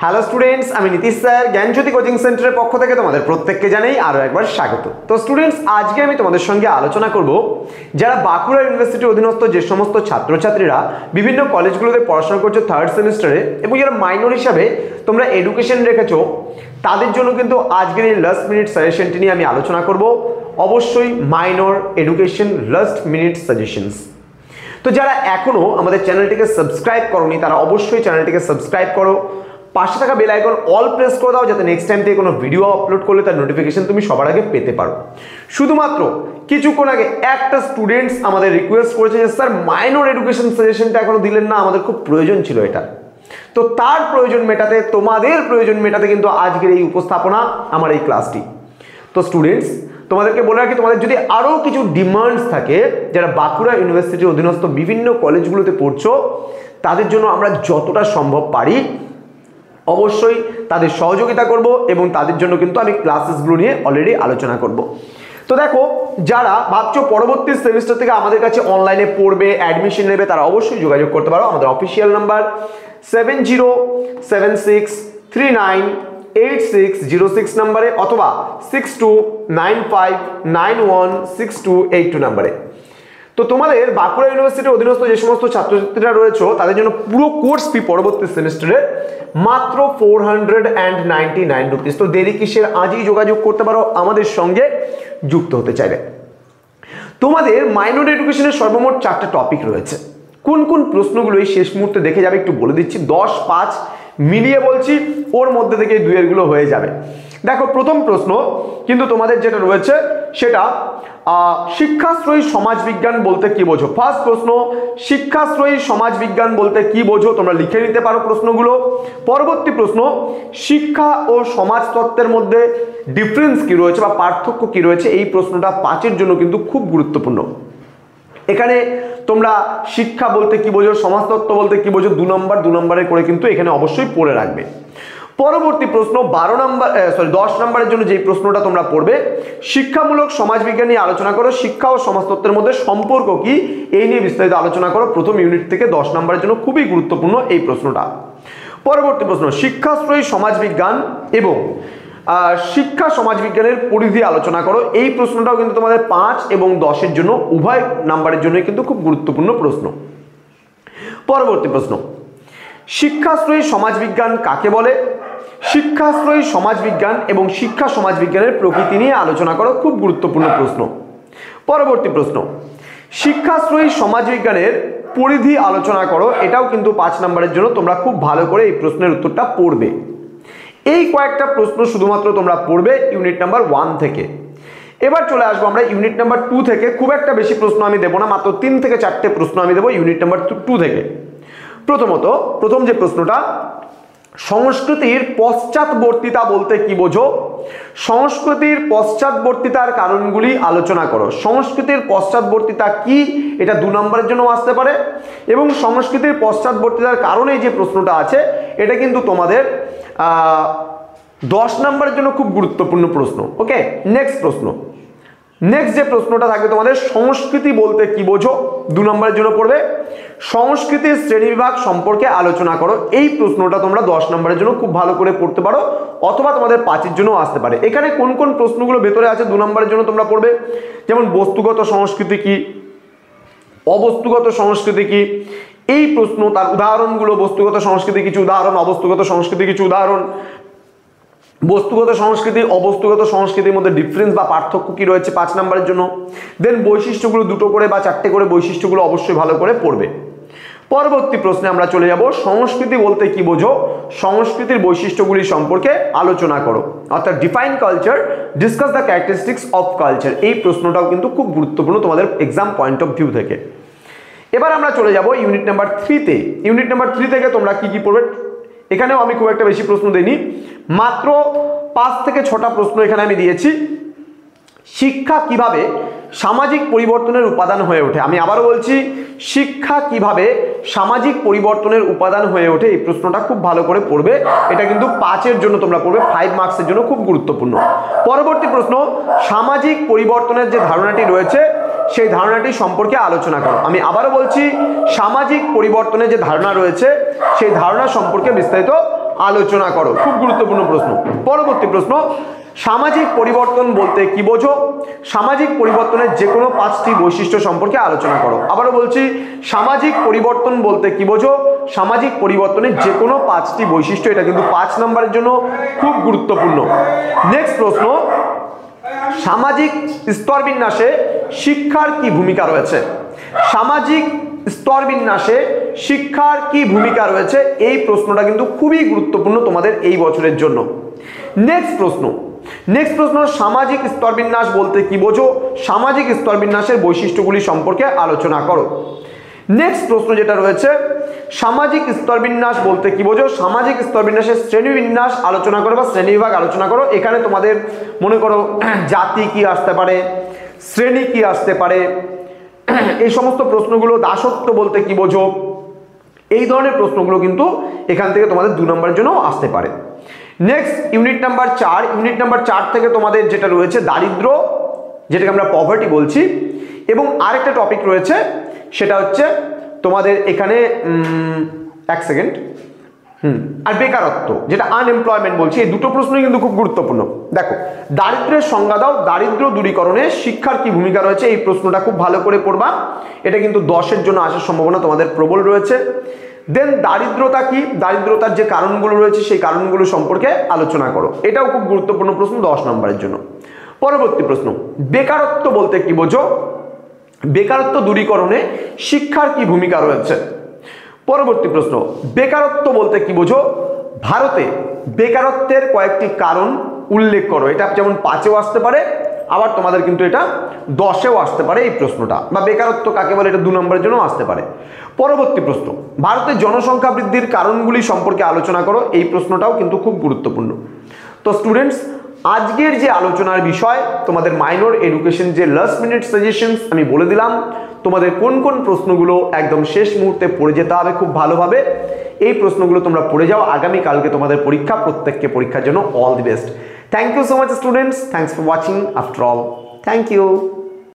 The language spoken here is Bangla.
হ্যালো স্টুডেন্টস, আমি নীতিশ স্যার জ্ঞানজ্যোতি কোচিং সেন্টারের পক্ষ থেকে তোমাদের প্রত্যেককে জানাই আরও একবার স্বাগত। তো স্টুডেন্টস, আজকে আমি তোমাদের সঙ্গে আলোচনা করব যারা বাঁকুড়া ইউনিভার্সিটির অধীনস্থ যে সমস্ত ছাত্রছাত্রীরা বিভিন্ন কলেজগুলোতে পড়াশোনা করছো থার্ড সেমিস্টারে এবং যারা মাইনর হিসাবে তোমরা এডুকেশন রেখেছো, তাদের জন্য কিন্তু আজকের এই লাস্ট মিনিট সাজেশনটি নিয়ে আমি আলোচনা করব। অবশ্যই minor education last minute suggestions. তো যারা এখনো আমাদের চ্যানেলটিকে সাবস্ক্রাইব করোনি তারা অবশ্যই চ্যানেলটিকে সাবস্ক্রাইব করো, পাশে থাকা বেল আইকন অল প্রেস করে দাও যাতে নেক্সট টাইম থেকে কোনো ভিডিও আপলোড করলে তার নোটিফিকেশন তুমি সবার আগে পেতে পারো। শুধুমাত্র কিছুক্ষণ আগে একটা স্টুডেন্টস আমাদের রিকোয়েস্ট করেছে যে স্যার মাইনর এডুকেশন সাজেশনটা এখনো দিলেন না, আমাদের খুব প্রয়োজন ছিল এটা। তো তার প্রয়োজন মেটাতে, তোমাদের প্রয়োজন মেটাতে কিন্তু আজকের এই উপস্থাপনা, আমার এই ক্লাসটি। তো স্টুডেন্টস, তোমাদেরকে বলে রাখি, তোমাদের যদি আরও কিছু ডিমান্ডস থাকে, যারা বাঁকুড়া ইউনিভার্সিটির অধীনস্থ বিভিন্ন কলেজগুলোতে পড়ছো, তাদের জন্য আমরা যতটা সম্ভব পারি অবশ্যই তাদের সহযোগিতা করব এবং তাদের জন্য কিন্তু আমি ক্লাসেসগুলো নিয়ে অলরেডি আলোচনা করব। তো দেখো, যারা ভাবছো পরবর্তী সেমিস্টার থেকে আমাদের কাছে অনলাইনে পড়বে, অ্যাডমিশন নেবে, তারা অবশ্যই যোগাযোগ করতে পারো আমাদের অফিসিয়াল নাম্বার 7076398606 নম্বরে অথবা 6295916282 নম্বরে। তো তোমাদের বাঁকুড়া ইউনিভার্সিটির অধীনস্থ যে সমস্ত ছাত্রছাত্রীরা রয়েছে তাদের জন্য পুরো কোর্স ফি পরবর্তী সেমিস্টারে মাত্র 499 রুপিস। তো দেরি কিসের, আজই যোগাযোগ করতে পারো আমাদের সঙ্গে যুক্ত হতে চাইলে। তোমাদের মাইনর এডুকেশনের সর্বমোট 4টা টপিক রয়েছে। কোন কোন প্রশ্নগুলো এই শেষ মুহূর্তে দেখে যাবে একটু বলে দিচ্ছি, 10-5 মিলিয়ে বলছি, ওর মধ্যে থেকে 2-এরগুলো হয়ে যাবে। দেখো, প্রথম প্রশ্ন কিন্তু তোমাদের যেটা রয়েছে সেটা শিক্ষাশ্রয়ী সমাজবিজ্ঞান বলতে কি বোঝো। ফার্স্ট প্রশ্ন, শিক্ষাশ্রয়ী সমাজবিজ্ঞান বলতে কি বোঝো, তোমরা লিখে নিতে পারো প্রশ্নগুলো। পরবর্তী প্রশ্ন, শিক্ষা ও সমাজতত্ত্বের মধ্যে ডিফারেন্স কি রয়েছে বা পার্থক্য কি রয়েছে, এই প্রশ্নটা 5-এর জন্য কিন্তু খুব গুরুত্বপূর্ণ। এখানে তোমরা শিক্ষা বলতে কি বোঝো, সমাজতত্ত্ব বলতে কি বোঝো, 2 নম্বরে করে কিন্তু এখানে অবশ্যই পড়ে রাখবে। পরবর্তী প্রশ্ন 10 নম্বরের জন্য যেই প্রশ্নটা তোমরা পড়বে, শিক্ষামূলক সমাজবিজ্ঞান নিয়ে আলোচনা করো, শিক্ষা ও সমাজতত্ত্বের মধ্যে সম্পর্ক কি, এই নিয়ে বিস্তারিত আলোচনা করো। প্রথম ইউনিট থেকে 10 নম্বরের জন্য খুবই গুরুত্বপূর্ণ এই প্রশ্নটা। পরবর্তী প্রশ্ন, শিক্ষাশ্রয়ী সমাজবিজ্ঞান এবং শিক্ষা সমাজবিজ্ঞানের পরিধি আলোচনা করো। এই প্রশ্নটাও কিন্তু তোমাদের 5 এবং 10-এর জন্য উভয় নাম্বারের জন্য কিন্তু খুব গুরুত্বপূর্ণ প্রশ্ন। পরবর্তী প্রশ্ন, শিক্ষাশ্রয়ী সমাজবিজ্ঞান কাকে বলে, শিক্ষাশ্রয়ী সমাজবিজ্ঞান এবং শিক্ষা সমাজবিজ্ঞানের প্রকৃতি নিয়ে আলোচনা করো, খুব গুরুত্বপূর্ণ প্রশ্ন। পরবর্তী প্রশ্ন, শিক্ষাশ্রয়ী সমাজবিজ্ঞানের পরিধি আলোচনা করো, এটাও কিন্তু 5 নম্বরের জন্য তোমরা খুব ভালো করে এই প্রশ্নের উত্তরটা পড়বে। এই কয়েকটা প্রশ্ন শুধুমাত্র তোমরা পড়বে ইউনিট নাম্বার 1 থেকে। এবার চলে আসবো আমরা ইউনিট নাম্বার 2 থেকে। খুব একটা বেশি প্রশ্ন আমি দেবো না, মাত্র 3 থেকে 4টে প্রশ্ন আমি দেবো ইউনিট নাম্বার 2 থেকে। প্রথম যে প্রশ্নটা, সংস্কৃতির পশ্চাৎবর্তিতা বলতে কি বোঝো, সংস্কৃতির পশ্চাৎবর্তিতার কারণগুলি আলোচনা করো। সংস্কৃতির পশ্চাৎবর্তিতা কি, এটা 2 নম্বরের জন্য আসতে পারে এবং সংস্কৃতির পশ্চাৎবর্তিতার কারণে যে প্রশ্নটা আছে এটা কিন্তু তোমাদের 10 নম্বরের জন্য খুব গুরুত্বপূর্ণ প্রশ্ন। ওকে, নেক্সট যে প্রশ্নটা থাকবে তোমাদের, সংস্কৃতি বলতে কি বোঝো, 2 নম্বরের জন্য পড়বে। সংস্কৃতির শ্রেণীবিভাগ সম্পর্কে আলোচনা করো, এই প্রশ্নটা তোমরা 10 নম্বরের জন্য খুব ভালো করে পড়তে পারো অথবা তোমাদের 5-এর জন্য আসতে পারে। এখানে কোন কোন প্রশ্নগুলো ভেতরে আছে 2 নম্বরের জন্য তোমরা পড়বে, যেমন বস্তুগত সংস্কৃতি কি, অবস্তুগত সংস্কৃতি কি, এই প্রশ্ন, তার উদাহরণগুলো, বস্তুগত সংস্কৃতি কিছু উদাহরণ, অবস্তুগত সংস্কৃতি কিছু উদাহরণ, বস্তুগত সংস্কৃতি অবস্তুগত সংস্কৃতির মধ্যে ডিফারেন্স বা পার্থক্য কি রয়েছে 5 নম্বরের জন্য। দেন বৈশিষ্ট্যগুলো 2টো করে বা 4টে করে বৈশিষ্ট্যগুলো অবশ্যই ভালো করে পড়বে। পরবর্তী প্রশ্নে আমরা চলে যাব, সংস্কৃতি বলতে কি বোঝো, সংস্কৃতির বৈশিষ্ট্যগুলি সম্পর্কে আলোচনা করো, অর্থাৎ define culture, discuss the characteristics of culture. এই প্রশ্নটাও কিন্তু খুব গুরুত্বপূর্ণ তোমাদের এক্সাম পয়েন্ট অফ ভিউ থেকে। এবার আমরা চলে যাব ইউনিট নাম্বার 3-তে। ইউনিট নাম্বার 3 থেকে তোমরা কি কি পড়বে, এখানেও আমি খুব একটা বেশি প্রশ্ন দিইনি, মাত্র 5 থেকে 6টা প্রশ্ন এখানে আমি দিয়েছি। শিক্ষা কিভাবে সামাজিক পরিবর্তনের উপাদান হয়ে ওঠে, আমি আবারও বলছি, শিক্ষা কিভাবে সামাজিক পরিবর্তনের উপাদান হয়ে ওঠে, এই প্রশ্নটা খুব ভালো করে পড়বে। এটা কিন্তু 5-এর জন্য তোমরা পড়বে, 5 মার্কসের জন্য খুব গুরুত্বপূর্ণ। পরবর্তী প্রশ্ন, সামাজিক পরিবর্তনের যে ধারণাটি রয়েছে সেই ধারণাটি সম্পর্কে আলোচনা করো। আমি আবারও বলছি, সামাজিক পরিবর্তনের যে ধারণা রয়েছে সেই ধারণা সম্পর্কে বিস্তারিত আলোচনা করো। খুব গুরুত্বপূর্ণ প্রশ্ন। পরবর্তী প্রশ্ন, সামাজিক পরিবর্তন বলতে কি বোঝো? সামাজিক পরিবর্তনের যে কোনো 5টি বৈশিষ্ট্য সম্পর্কে আলোচনা করো। আবারও বলছি, সামাজিক পরিবর্তন বলতে কি বোঝো? সামাজিক পরিবর্তনের যে কোনো 5টি বৈশিষ্ট্য। এটা কিন্তু 5 নম্বরের জন্য খুব গুরুত্বপূর্ণ। নেক্সট প্রশ্ন, সামাজিক স্তর বিন্যাসে শিক্ষার কি ভূমিকা রয়েছে? সামাজিক স্তর বিন্যাসে শিক্ষার কি ভূমিকা রয়েছে? এই প্রশ্নটা কিন্তু খুবই গুরুত্বপূর্ণ তোমাদের এই বছরের জন্য। নেক্সট প্রশ্ন, সামাজিক স্তর বিন্যাস বলতে কি বোঝো? সামাজিক স্তর বিন্যাসের বৈশিষ্ট্যগুলি সম্পর্কে আলোচনা করো। নেক্সট প্রশ্ন যেটা রয়েছে, সামাজিক স্তর বিন্যাস বলতে কি বোঝো? সামাজিক স্তর বিন্যাসের শ্রেণী বিন্যাস আলোচনা করো বা শ্রেণীবিভাগ আলোচনা করো। এখানে তোমাদের মনে করো জাতি কি আসতে পারে, শ্রেণী কি আসতে পারে, এই সমস্ত প্রশ্নগুলো। দাসত্ব বলতে কি বোঝো? এই ধরনের প্রশ্নগুলো কিন্তু এখান থেকে তোমাদের 2 নম্বরের জন্য আসতে পারে। Next unit number 4, unit number 4 থেকে তোমাদের যেটা রয়েছে দারিদ্র, যেটাকে আমরা পভার্টি বলছি, এবং আরেকটা টপিক রয়েছে সেটা হচ্ছে তোমাদের এখানে এক সেকেন্ড আর বেকারত্ব, যেটা আনএমপ্লয়মেন্ট বলছি। এই দুটো প্রশ্নই কিন্তু খুব গুরুত্বপূর্ণ। দেখো, দারিদ্র্যের সংজ্ঞা দাও, দারিদ্র্য দূরীকরণে শিক্ষার কি ভূমিকা রয়েছে? এই প্রশ্নটা খুব ভালো করে পড়বা, এটা কিন্তু 10-এর জন্য আসার সম্ভাবনা তোমাদের প্রবল রয়েছে। দেন দারিদ্রতা কি, দারিদ্রতার যে কারণগুলো রয়েছে সেই কারণগুলো সম্পর্কে আলোচনা করো। এটাও খুব গুরুত্বপূর্ণ প্রশ্ন 10 নম্বরের জন্য। পরবর্তী প্রশ্ন, বেকারত্ব বলতে কি বোঝো? বেকারত্ব দূরীকরণে শিক্ষার কি ভূমিকা রয়েছে? পরবর্তী প্রশ্ন, বেকারত্ব বলতে কি বোঝো? ভারতে বেকারত্বের কয়েকটি কারণ উল্লেখ করো। এটা যেমন 5-এও আসতে পারে, আবার তোমাদের কিন্তু এটা 10-এও আসতে পারে এই প্রশ্নটা, বা বেকারত্ব কাকে বলে এটা 2 নম্বরের জন্য আসতে পারে। পরবর্তী প্রশ্ন, ভারতের জনসংখ্যা বৃদ্ধির কারণগুলি সম্পর্কে আলোচনা করো। এই প্রশ্নটাও কিন্তু খুব গুরুত্বপূর্ণ। তো স্টুডেন্টস, আজকের যে আলোচনার বিষয়, তোমাদের মাইনর এডুকেশন যে লাস্ট মিনিট সাজেশনস আমি বলে দিলাম, তোমাদের কোন কোন প্রশ্নগুলো একদম শেষ মুহূর্তে পড়ে যেতে হবে খুব ভালোভাবে। এই প্রশ্নগুলো তোমরা পড়ে যাও, আগামী কালকে তোমাদের পরীক্ষা, প্রত্যেককে পরীক্ষার জন্য all the best. Thank you so much students, thanks for watching after all, thank you.